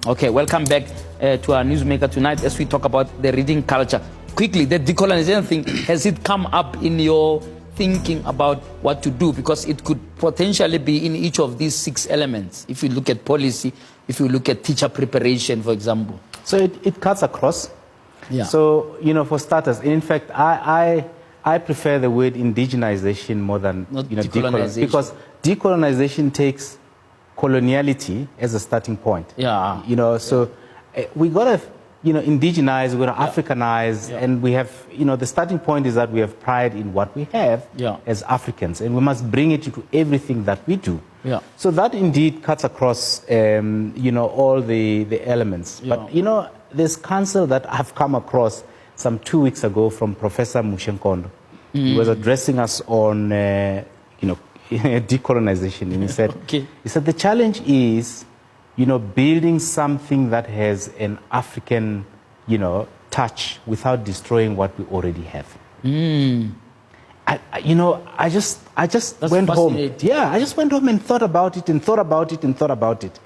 Okay, welcome back to our newsmaker tonight as we talk about the reading culture. Quickly, the decolonization thing, has it come up in your thinking about what to do? Because it could potentially be in each of these 6 elements. If you look at policy, if you look at teacher preparation, for example. So it cuts across. Yeah. So, for starters, in fact, I prefer the word indigenization more than decolonization. Because decolonization takes coloniality as a starting point. Yeah. So we got to, indigenize, we got to Africanize, and we have, the starting point is that we have pride in what we have as Africans, and we must bring it into everything that we do. Yeah. So that indeed cuts across, all the elements. Yeah. But, there's counsel that I've come across some 2 weeks ago from Professor Mushenkondo. He was addressing us on, decolonization, and he said, he said the challenge is, building something that has an African, touch without destroying what we already have. I just That's went home. fascinating. I just went home and thought about it and thought about it and thought about it.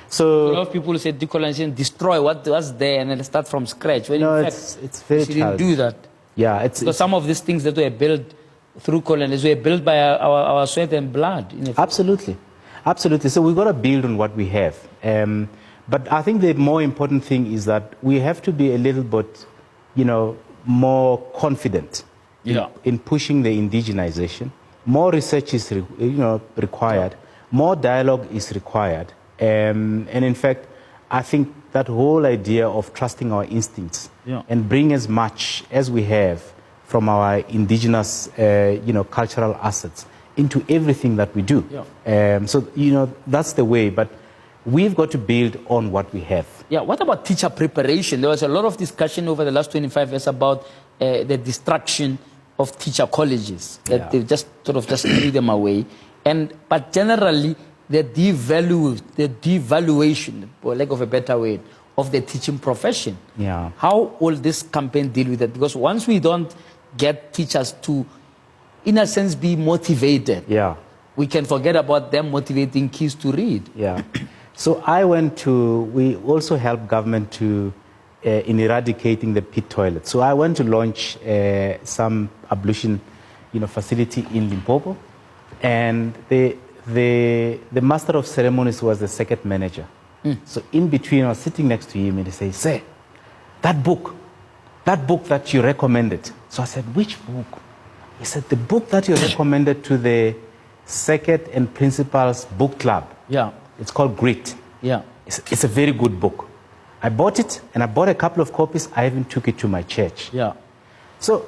So a lot of people say decolonization, destroy what's there and then start from scratch. When in fact, it's very we didn't do that. Yeah, because some of these things that were built through colonization were built by our sweat and blood. Absolutely. Absolutely. So we've got to build on what we have. But I think the more important thing is that we have to be a little bit, more confident in pushing the indigenization. More research is required. More dialogue is required. And in fact, I think that whole idea of trusting our instincts and bring as much as we have from our indigenous, cultural assets into everything that we do. So, that's the way. But we've got to build on what we have. Yeah. What about teacher preparation? There was a lot of discussion over the last 25 years about the destruction of teacher colleges, that they just sort of just threw them away. But generally, the devaluation, for lack of a better word, of the teaching profession. Yeah. How will this campaign deal with that? Because once we don't get teachers to, in a sense, be motivated, we can forget about them motivating kids to read. Yeah. So we also help government to, in eradicating the pit toilet. So I went to launch some ablution, facility in Limpopo, and the master of ceremonies was the circuit manager. So in between, I was sitting next to him and he said, "Sir, that book that you recommended." So I said, "Which book?" He said, "The book that you recommended to the circuit and principals book club. Yeah. It's called Grit. Yeah. It's a very good book. I bought it, and I bought a couple of copies. I even took it to my church." Yeah. So,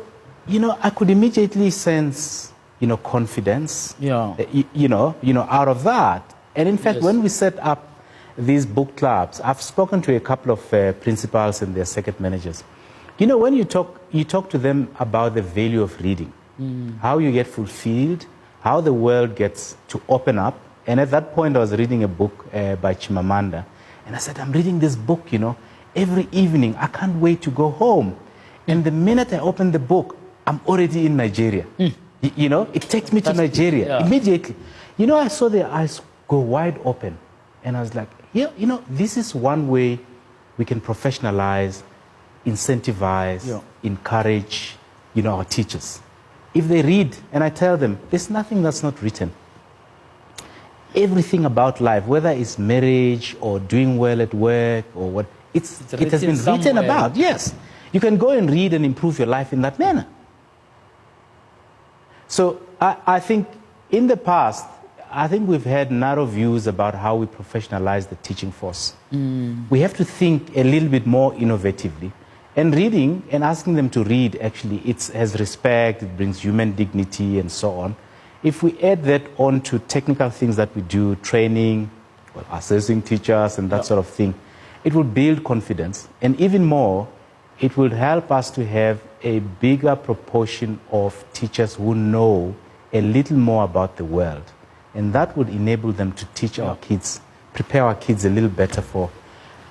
I could immediately sense, confidence, out of that. And in fact, when we set up these book clubs, I've spoken to a couple of principals and their circuit managers. When you talk to them about the value of reading, how you get fulfilled, how the world gets to open up. And at that point, I was reading a book by Chimamanda. And I said, "I'm reading this book, every evening. I can't wait to go home." And the minute I open the book, I'm already in Nigeria. It takes me to Nigeria immediately. I saw their eyes go wide open. And I was like, this is one way we can professionalize, incentivize, encourage, our teachers. If they read, and I tell them, there's nothing that's not written. Everything about life, whether it's marriage or doing well at work or what, it has been written about. Yes. You can go and read and improve your life in that manner. So I think in the past, we've had narrow views about how we professionalize the teaching force. We have to think a little bit more innovatively. And reading and asking them to read, actually, it has respect, it brings human dignity and so on. If we add that on to technical things that we do, training, assessing teachers and that sort of thing, it will build confidence. And even more, it will help us to have a bigger proportion of teachers who know a little more about the world. And that would enable them to teach our kids, prepare our kids a little better for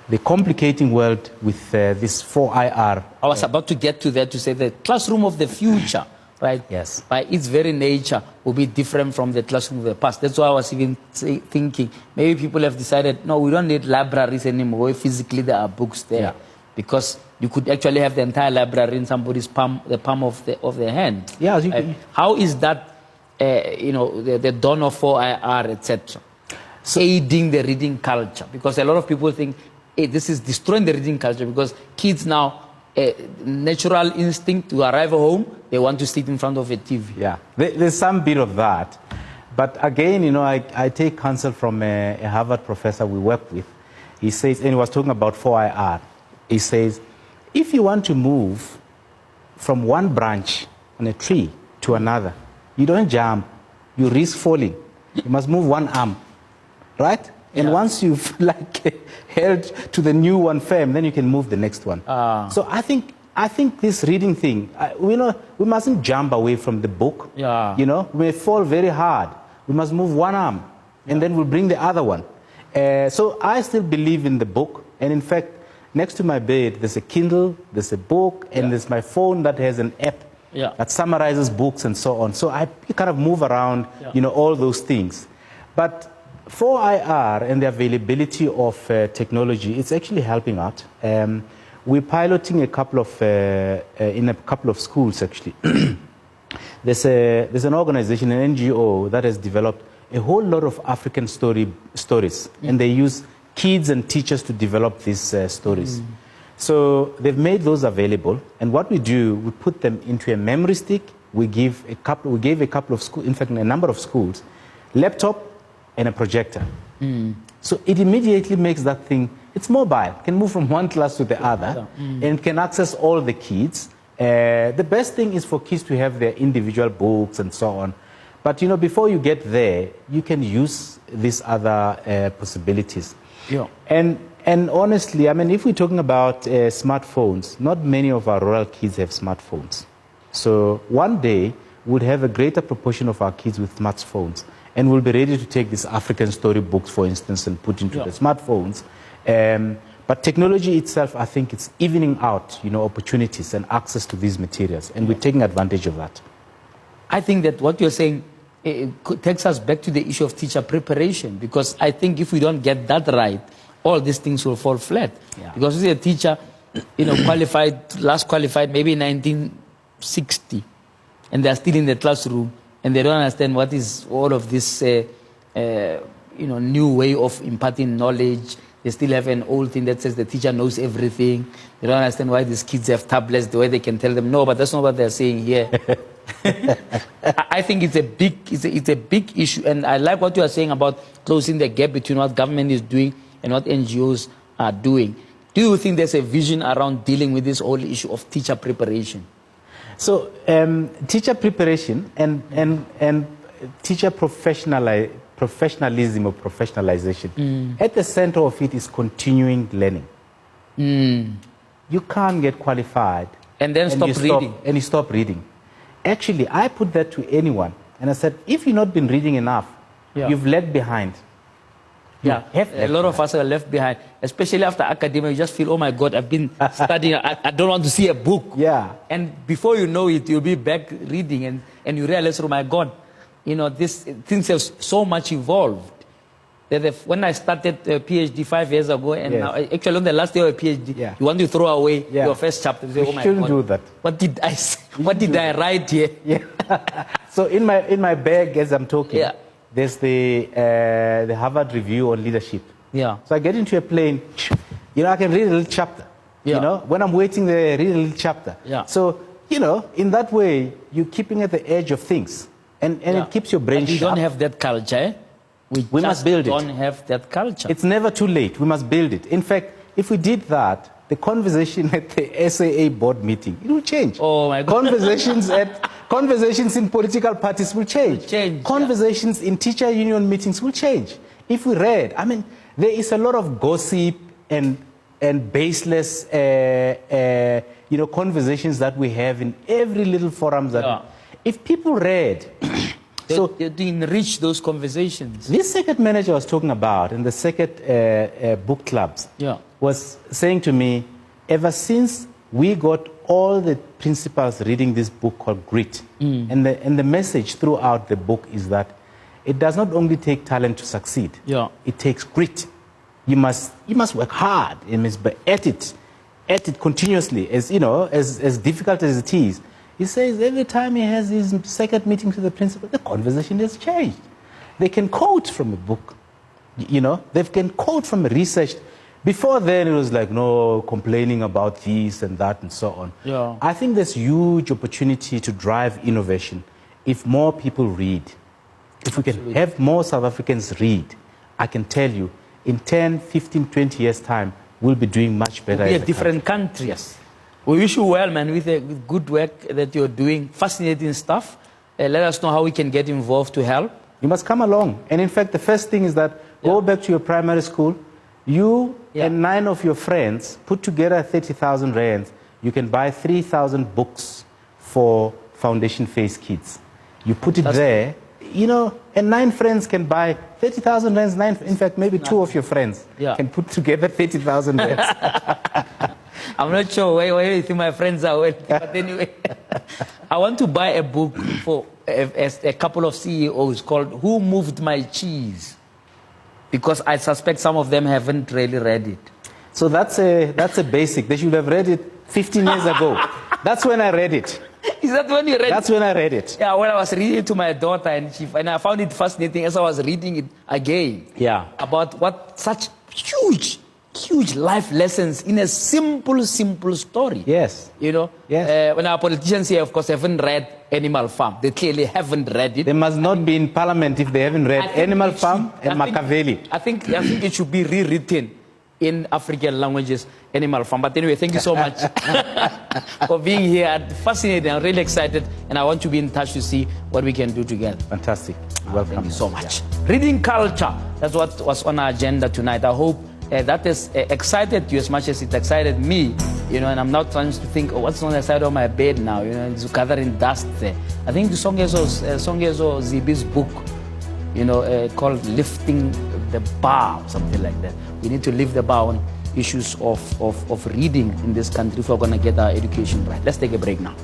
the complicating world with this 4IR. I was about to get to that, to say the classroom of the future right? Yes. By its very nature, will be different from the classroom of the past. That's why I was even thinking, maybe people have decided, no, we don't need libraries anymore, where physically there are books there. Yeah. Because you could actually have the entire library in somebody's palm, the palm of their hand. Yeah. How is that, the dawn of 4IR, etc., aiding the reading culture? Because a lot of people think, hey, this is destroying the reading culture because kids now, natural instinct to arrive home, they want to sit in front of a TV. Yeah, there's some bit of that. But again, I take counsel from a Harvard professor we work with. He says, and he was talking about 4IR. He says, if you want to move from one branch on a tree to another, you don't jump, you risk falling. You must move one arm, right? And once you've held to the new one firm, then you can move the next one. So I think this reading thing, we mustn't jump away from the book. Yeah. We may fall very hard. We must move one arm, and then we'll bring the other one. So I still believe in the book. And in fact, next to my bed, there's a Kindle, there's a book, and there's my phone that has an app that summarizes books and so on. So I kind of move around, all those things. But 4IR and the availability of technology, it's actually helping out. We're piloting in a couple of schools, actually. There's an organization, an NGO, that has developed a whole lot of African stories, and they use kids and teachers to develop these stories. So they've made those available, and what we do, we put them into a memory stick. We gave a couple of schools, in fact, a number of schools, laptop and a projector. So it immediately makes that thing, it's mobile, can move from one class to the other, and can access all the kids. The best thing is for kids to have their individual books and so on. But before you get there, you can use these other possibilities. Yeah. And honestly, I mean, if we're talking about smartphones, not many of our rural kids have smartphones. So one day, we'll have a greater proportion of our kids with smartphones. And we'll be ready to take these African storybooks, for instance, and put into the smartphones. But technology itself, I think it's evening out, opportunities and access to these materials. And we're taking advantage of that. I think that what you're saying takes us back to the issue of teacher preparation. Because I think if we don't get that right, all these things will fall flat. Yeah. Because you see a teacher, last qualified maybe in 1960, and they're still in the classroom, and they don't understand what is all of this, new way of imparting knowledge. They still have an old thing that says the teacher knows everything. They don't understand why these kids have tablets, the way they can tell them, no, but that's not what they're saying here. I think it's a big issue, and I like what you are saying about closing the gap between what government is doing and what NGOs are doing. Do you think there's a vision around dealing with this whole issue of teacher preparation? So teacher preparation and teacher professionalism or professionalization, at the center of it is continuing learning. You can't get qualified and then stop reading. And you stop reading. Actually, I put that to anyone. And I said, if you've not been reading enough, you've left behind. A lot of us are left behind, especially after academia. You just feel, oh my God, I've been studying. I don't want to see a book. Yeah. And before you know it, you'll be back reading, and you realize, oh my God, things have so much evolved. When I started a PhD 5 years ago, and now, actually on the last day of a PhD, you want to throw away your first chapter. You say, oh my shouldn't God, do that. What did I say? What did I write here? So in my bag as I'm talking, there's the Harvard Review on Leadership. So I get into a plane, I can read a little chapter. When I'm waiting there, read a little chapter. So, in that way, you're keeping at the edge of things. And it keeps your brain sharp. We don't have that culture, eh? We must build it. We don't have that culture. It's never too late. We must build it. In fact, if we did that, the conversation at the SAA board meeting, it will change. Oh my God. Conversations in political parties will change. Conversations in teacher union meetings will change. If we read, I mean, there is a lot of gossip and baseless, conversations that we have in every little forum. If people read, to enrich those conversations. This circuit manager was talking about in the circuit book clubs was saying to me, ever since we got all the principals reading this book called Grit. And the message throughout the book is that it does not only take talent to succeed. Yeah. It takes grit. You must work hard. You must be at it continuously. As you know, as difficult as it is. He says every time he has his second meeting to the principal, the conversation has changed. They can quote from a book. You know, they can quote from research. Before then, it was like, no, complaining about this and that and so on. Yeah. I think there's huge opportunity to drive innovation if more people read. If we can have more South Africans read, I can tell you, in 10, 15, 20 years' time, we'll be doing much better. We'll be a different country. Yes. We wish you well, man, with the good work that you're doing. Fascinating stuff. Let us know how we can get involved to help. You must come along. And in fact, the first thing is that go back to your primary school. You and 9 of your friends put together 30,000 rands. You can buy 3,000 books for Foundation Phase Kids. You put it there, you know, and 9 friends can buy 30,000 rands. 9, in fact, maybe 2 of your friends can put together 30,000 rands. I'm not sure where you think my friends are wealthy, but anyway, I want to buy a book for a couple of CEOs called "Who Moved My Cheese," because I suspect some of them haven't really read it. So that's a basic. They should have read it 15 years ago. That's when I read it. Is that when you read it? That's when I read it. Yeah, when I was reading it to my daughter, and I found it fascinating as I was reading it again. Yeah. About what such huge life lessons in a simple story. Yes. You know? Yes. When our politicians here, of course, haven't read Animal Farm. They clearly haven't read it. They must not be in parliament if they haven't read Animal Farm and Machiavelli. I think it should be rewritten in African languages, Animal Farm. But anyway, thank you so much for being here. Fascinating. I'm really excited, and I want to be in touch to see what we can do together. Fantastic. Welcome. Thank you so much. Reading culture. That's what was on our agenda tonight. I hope that has excited you as much as it excited me, you know, and I'm not trying to think, oh, what's on the side of my bed now, you know, it's gathering dust there. I think the Songezo Zibi's book, you know, called Lifting the Bar, or something like that. We need to lift the bar on issues of reading in this country if we're going to get our education right. Let's take a break now.